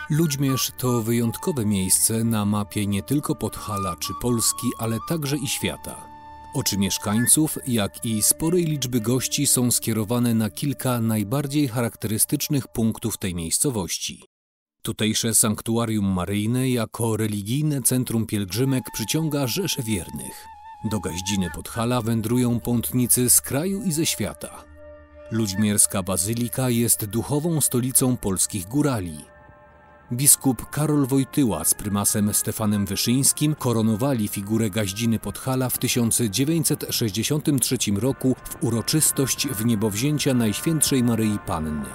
Ludźmierz to wyjątkowe miejsce na mapie nie tylko Podhala czy Polski, ale także i świata. Oczy mieszkańców, jak i sporej liczby gości są skierowane na kilka najbardziej charakterystycznych punktów tej miejscowości. Tutejsze sanktuarium maryjne jako religijne centrum pielgrzymek przyciąga rzesze wiernych. Do Gaździny Podhala wędrują pątnicy z kraju i ze świata. Ludźmierska Bazylika jest duchową stolicą polskich górali. Biskup Karol Wojtyła z prymasem Stefanem Wyszyńskim koronowali figurę Gaździny Podhala w 1963 roku w uroczystość wniebowzięcia Najświętszej Maryi Panny.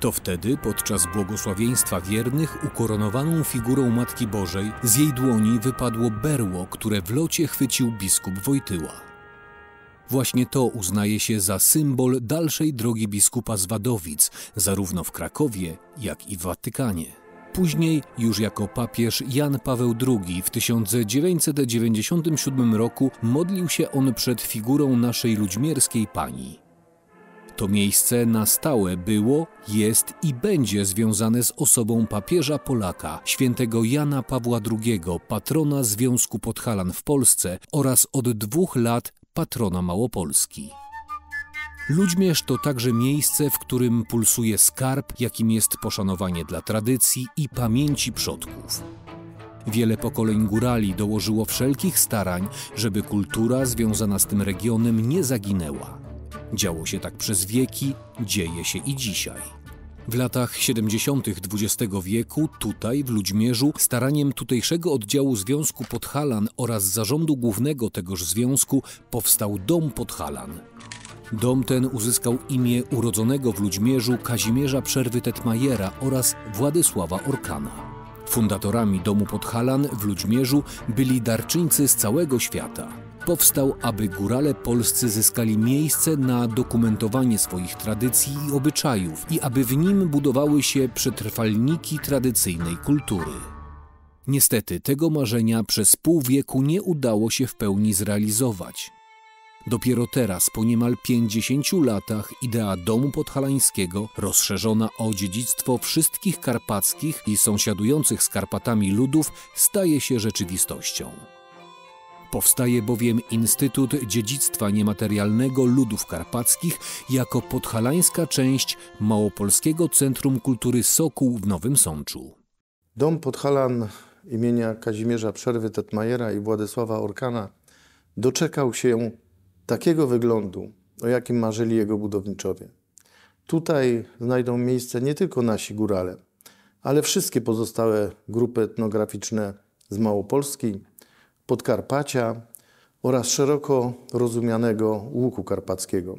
To wtedy, podczas błogosławieństwa wiernych, ukoronowaną figurą Matki Bożej z jej dłoni wypadło berło, które w locie chwycił biskup Wojtyła. Właśnie to uznaje się za symbol dalszej drogi biskupa z Wadowic, zarówno w Krakowie, jak i w Watykanie. Później, już jako papież Jan Paweł II w 1997 roku modlił się on przed figurą naszej ludźmierskiej Pani. To miejsce na stałe było, jest i będzie związane z osobą papieża Polaka, świętego Jana Pawła II, patrona Związku Podhalan w Polsce oraz od 2 lat patrona Małopolski. Ludźmierz to także miejsce, w którym pulsuje skarb, jakim jest poszanowanie dla tradycji i pamięci przodków. Wiele pokoleń górali dołożyło wszelkich starań, żeby kultura związana z tym regionem nie zaginęła. Działo się tak przez wieki, dzieje się i dzisiaj. W latach 70. XX wieku tutaj, w Ludźmierzu, staraniem tutejszego oddziału Związku Podhalan oraz zarządu głównego tegoż związku powstał Dom Podhalan. Dom ten uzyskał imię urodzonego w Ludźmierzu Kazimierza Przerwy-Tetmajera oraz Władysława Orkana. Fundatorami Domu Podhalan w Ludźmierzu byli darczyńcy z całego świata. Powstał, aby górale polscy zyskali miejsce na dokumentowanie swoich tradycji i obyczajów i aby w nim budowały się przetrwalniki tradycyjnej kultury. Niestety tego marzenia przez pół wieku nie udało się w pełni zrealizować. Dopiero teraz, po niemal 50 latach, idea Domu Podhalańskiego, rozszerzona o dziedzictwo wszystkich karpackich i sąsiadujących z Karpatami ludów, staje się rzeczywistością. Powstaje bowiem Instytut Dziedzictwa Niematerialnego Ludów Karpackich jako podhalańska część Małopolskiego Centrum Kultury Sokół w Nowym Sączu. Dom Podhalan imienia Kazimierza Przerwy-Tetmajera i Władysława Orkana doczekał się takiego wyglądu, o jakim marzyli jego budowniczowie. Tutaj znajdą miejsce nie tylko nasi górale, ale wszystkie pozostałe grupy etnograficzne z Małopolski, Podkarpacia oraz szeroko rozumianego Łuku Karpackiego.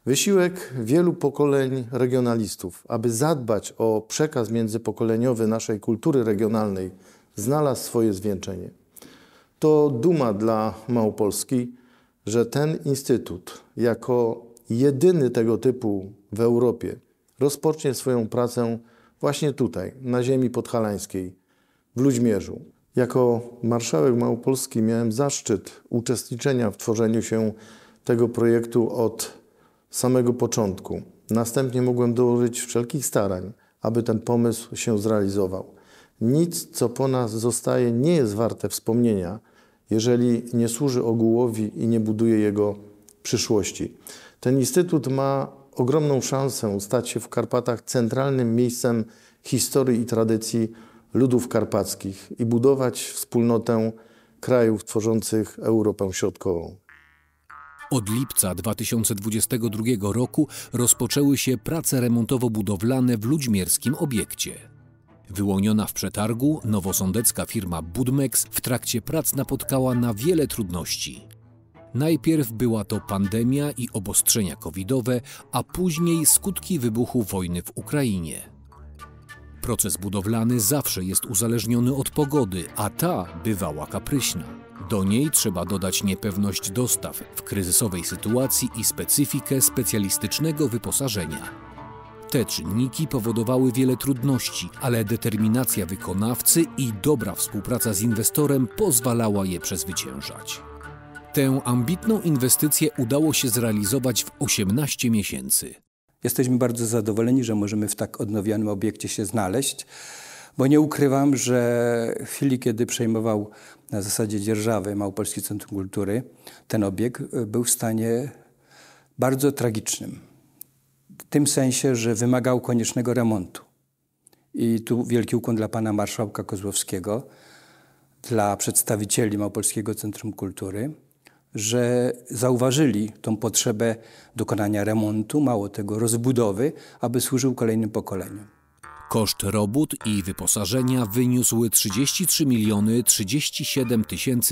Wysiłek wielu pokoleń regionalistów, aby zadbać o przekaz międzypokoleniowy naszej kultury regionalnej, znalazł swoje zwieńczenie. To duma dla Małopolski, że ten instytut jako jedyny tego typu w Europie rozpocznie swoją pracę właśnie tutaj, na ziemi podhalańskiej, w Ludźmierzu. Jako marszałek Małopolski miałem zaszczyt uczestniczenia w tworzeniu się tego projektu od samego początku. Następnie mogłem dołożyć wszelkich starań, aby ten pomysł się zrealizował. Nic, co po nas zostaje, nie jest warte wspomnienia, jeżeli nie służy ogółowi i nie buduje jego przyszłości. Ten instytut ma ogromną szansę stać się w Karpatach centralnym miejscem historii i tradycji ludów karpackich i budować wspólnotę krajów tworzących Europę Środkową. Od lipca 2022 roku rozpoczęły się prace remontowo-budowlane w ludźmierskim obiekcie. Wyłoniona w przetargu nowosądecka firma Budmex w trakcie prac napotkała na wiele trudności. Najpierw była to pandemia i obostrzenia covidowe, a później skutki wybuchu wojny w Ukrainie. Proces budowlany zawsze jest uzależniony od pogody, a ta bywała kapryśna. Do niej trzeba dodać niepewność dostaw w kryzysowej sytuacji i specyfikę specjalistycznego wyposażenia. Te czynniki powodowały wiele trudności, ale determinacja wykonawcy i dobra współpraca z inwestorem pozwalała je przezwyciężać. Tę ambitną inwestycję udało się zrealizować w 18 miesięcy. Jesteśmy bardzo zadowoleni, że możemy w tak odnowionym obiekcie się znaleźć. Bo nie ukrywam, że w chwili, kiedy przejmował na zasadzie dzierżawy Małopolskie Centrum Kultury, ten obiekt był w stanie bardzo tragicznym. W tym sensie, że wymagał koniecznego remontu. I tu wielki ukłon dla pana marszałka Kozłowskiego, dla przedstawicieli Małopolskiego Centrum Kultury, że zauważyli tą potrzebę dokonania remontu, mało tego rozbudowy, aby służył kolejnym pokoleniom. Koszt robót i wyposażenia wyniósł 33 037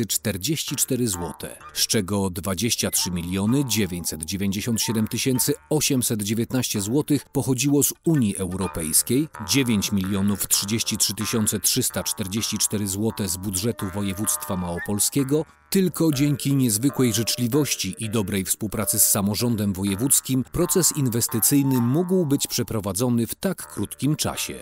044 zł, z czego 23 997 819 zł pochodziło z Unii Europejskiej, 9 033 344 zł z budżetu województwa małopolskiego. Tylko dzięki niezwykłej życzliwości i dobrej współpracy z samorządem wojewódzkim proces inwestycyjny mógł być przeprowadzony w tak krótkim czasie.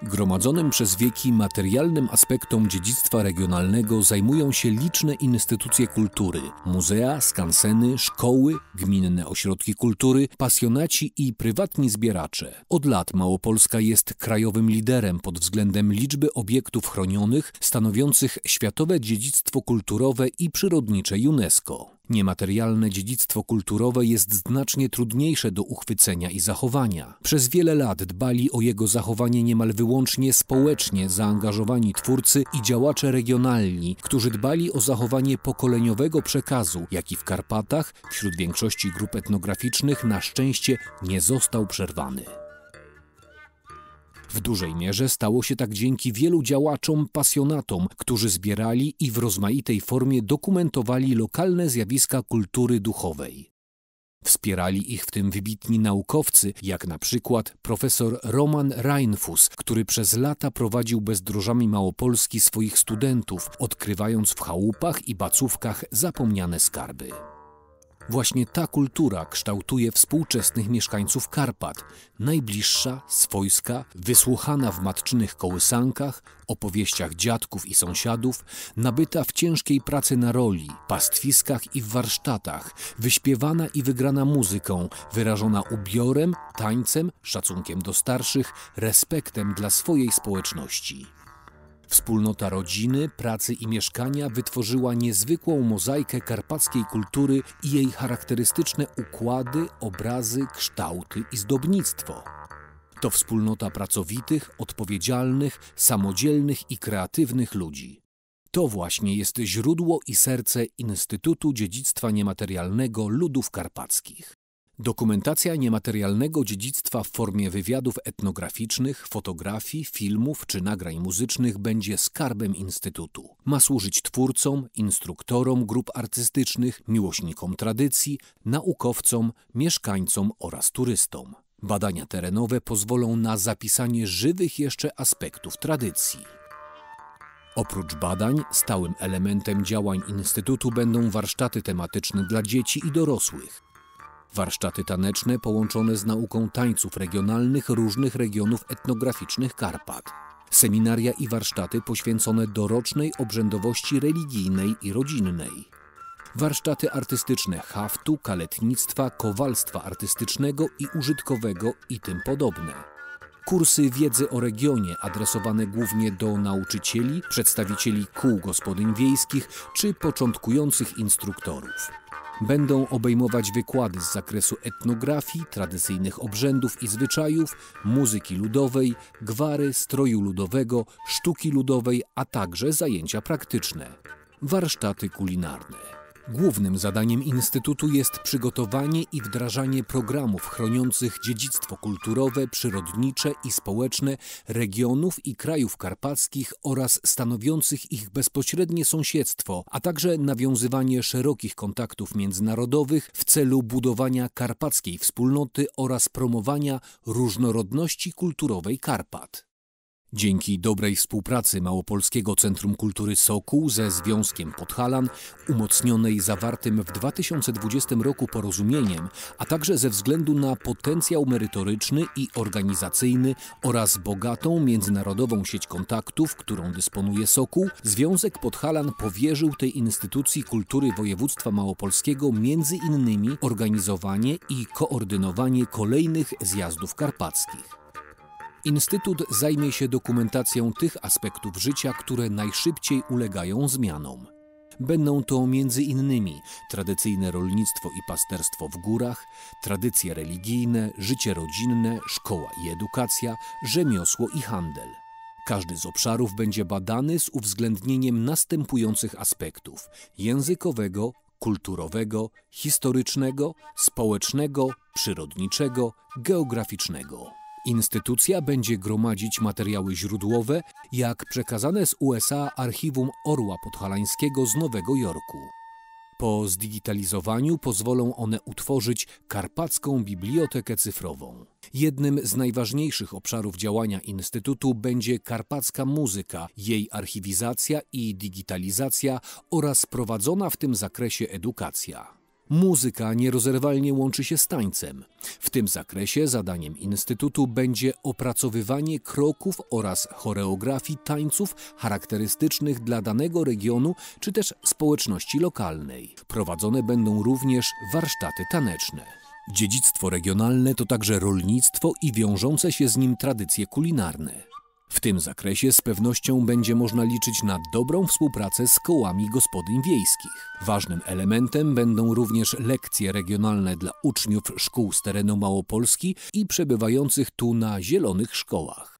Gromadzonym przez wieki materialnym aspektom dziedzictwa regionalnego zajmują się liczne instytucje kultury, muzea, skanseny, szkoły, gminne ośrodki kultury, pasjonaci i prywatni zbieracze. Od lat Małopolska jest krajowym liderem pod względem liczby obiektów chronionych stanowiących światowe dziedzictwo kulturowe i przyrodnicze UNESCO. Niematerialne dziedzictwo kulturowe jest znacznie trudniejsze do uchwycenia i zachowania. Przez wiele lat dbali o jego zachowanie niemal wyłącznie społecznie zaangażowani twórcy i działacze regionalni, którzy dbali o zachowanie pokoleniowego przekazu, jaki w Karpatach, wśród większości grup etnograficznych, na szczęście nie został przerwany. W dużej mierze stało się tak dzięki wielu działaczom, pasjonatom, którzy zbierali i w rozmaitej formie dokumentowali lokalne zjawiska kultury duchowej. Wspierali ich w tym wybitni naukowcy, jak na przykład profesor Roman Reinfuss, który przez lata prowadził bezdrożami Małopolski swoich studentów, odkrywając w chałupach i bacówkach zapomniane skarby. Właśnie ta kultura kształtuje współczesnych mieszkańców Karpat, najbliższa, swojska, wysłuchana w matczynych kołysankach, opowieściach dziadków i sąsiadów, nabyta w ciężkiej pracy na roli, pastwiskach i w warsztatach, wyśpiewana i wygrana muzyką, wyrażona ubiorem, tańcem, szacunkiem do starszych, respektem dla swojej społeczności. Wspólnota rodziny, pracy i mieszkania wytworzyła niezwykłą mozaikę karpackiej kultury i jej charakterystyczne układy, obrazy, kształty i zdobnictwo. To wspólnota pracowitych, odpowiedzialnych, samodzielnych i kreatywnych ludzi. To właśnie jest źródło i serce Instytutu Dziedzictwa Niematerialnego Ludów Karpackich. Dokumentacja niematerialnego dziedzictwa w formie wywiadów etnograficznych, fotografii, filmów czy nagrań muzycznych będzie skarbem Instytutu. Ma służyć twórcom, instruktorom grup artystycznych, miłośnikom tradycji, naukowcom, mieszkańcom oraz turystom. Badania terenowe pozwolą na zapisanie żywych jeszcze aspektów tradycji. Oprócz badań, stałym elementem działań Instytutu będą warsztaty tematyczne dla dzieci i dorosłych. Warsztaty taneczne połączone z nauką tańców regionalnych różnych regionów etnograficznych Karpat. Seminaria i warsztaty poświęcone dorocznej obrzędowości religijnej i rodzinnej. Warsztaty artystyczne haftu, kaletnictwa, kowalstwa artystycznego i użytkowego i tym podobne. Kursy wiedzy o regionie adresowane głównie do nauczycieli, przedstawicieli kół gospodyń wiejskich czy początkujących instruktorów. Będą obejmować wykłady z zakresu etnografii, tradycyjnych obrzędów i zwyczajów, muzyki ludowej, gwary, stroju ludowego, sztuki ludowej, a także zajęcia praktyczne. Warsztaty kulinarne. Głównym zadaniem Instytutu jest przygotowanie i wdrażanie programów chroniących dziedzictwo kulturowe, przyrodnicze i społeczne regionów i krajów karpackich oraz stanowiących ich bezpośrednie sąsiedztwo, a także nawiązywanie szerokich kontaktów międzynarodowych w celu budowania karpackiej wspólnoty oraz promowania różnorodności kulturowej Karpat. Dzięki dobrej współpracy Małopolskiego Centrum Kultury Sokół ze Związkiem Podhalan, umocnionej zawartym w 2020 roku porozumieniem, a także ze względu na potencjał merytoryczny i organizacyjny oraz bogatą międzynarodową sieć kontaktów, którą dysponuje Sokół, Związek Podhalan powierzył tej instytucji kultury województwa małopolskiego między innymi organizowanie i koordynowanie kolejnych zjazdów karpackich. Instytut zajmie się dokumentacją tych aspektów życia, które najszybciej ulegają zmianom. Będą to m.in. tradycyjne rolnictwo i pasterstwo w górach, tradycje religijne, życie rodzinne, szkoła i edukacja, rzemiosło i handel. Każdy z obszarów będzie badany z uwzględnieniem następujących aspektów: językowego, kulturowego, historycznego, społecznego, przyrodniczego, geograficznego. Instytucja będzie gromadzić materiały źródłowe, jak przekazane z USA archiwum Orła Podhalańskiego z Nowego Jorku. Po zdigitalizowaniu pozwolą one utworzyć Karpacką Bibliotekę Cyfrową. Jednym z najważniejszych obszarów działania Instytutu będzie karpacka muzyka, jej archiwizacja i digitalizacja oraz prowadzona w tym zakresie edukacja. Muzyka nierozerwalnie łączy się z tańcem. W tym zakresie zadaniem Instytutu będzie opracowywanie kroków oraz choreografii tańców charakterystycznych dla danego regionu czy też społeczności lokalnej. Prowadzone będą również warsztaty taneczne. Dziedzictwo regionalne to także rolnictwo i wiążące się z nim tradycje kulinarne. W tym zakresie z pewnością będzie można liczyć na dobrą współpracę z kołami gospodyń wiejskich. Ważnym elementem będą również lekcje regionalne dla uczniów szkół z terenu Małopolski i przebywających tu na zielonych szkołach.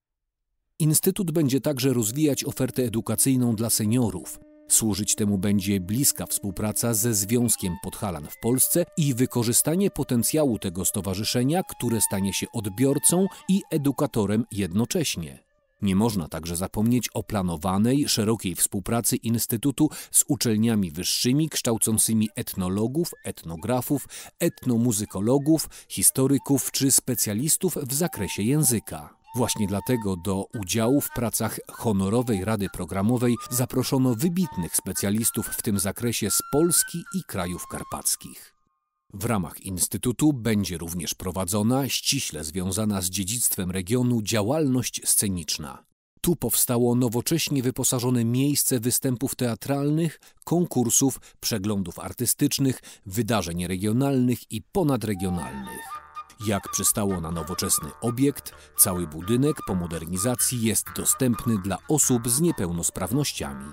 Instytut będzie także rozwijać ofertę edukacyjną dla seniorów. Służyć temu będzie bliska współpraca ze Związkiem Podhalan w Polsce i wykorzystanie potencjału tego stowarzyszenia, które stanie się odbiorcą i edukatorem jednocześnie. Nie można także zapomnieć o planowanej, szerokiej współpracy Instytutu z uczelniami wyższymi kształcącymi etnologów, etnografów, etnomuzykologów, historyków czy specjalistów w zakresie języka. Właśnie dlatego do udziału w pracach Honorowej Rady Programowej zaproszono wybitnych specjalistów w tym zakresie z Polski i krajów karpackich. W ramach Instytutu będzie również prowadzona, ściśle związana z dziedzictwem regionu, działalność sceniczna. Tu powstało nowocześnie wyposażone miejsce występów teatralnych, konkursów, przeglądów artystycznych, wydarzeń regionalnych i ponadregionalnych. Jak przystało na nowoczesny obiekt, cały budynek po modernizacji jest dostępny dla osób z niepełnosprawnościami.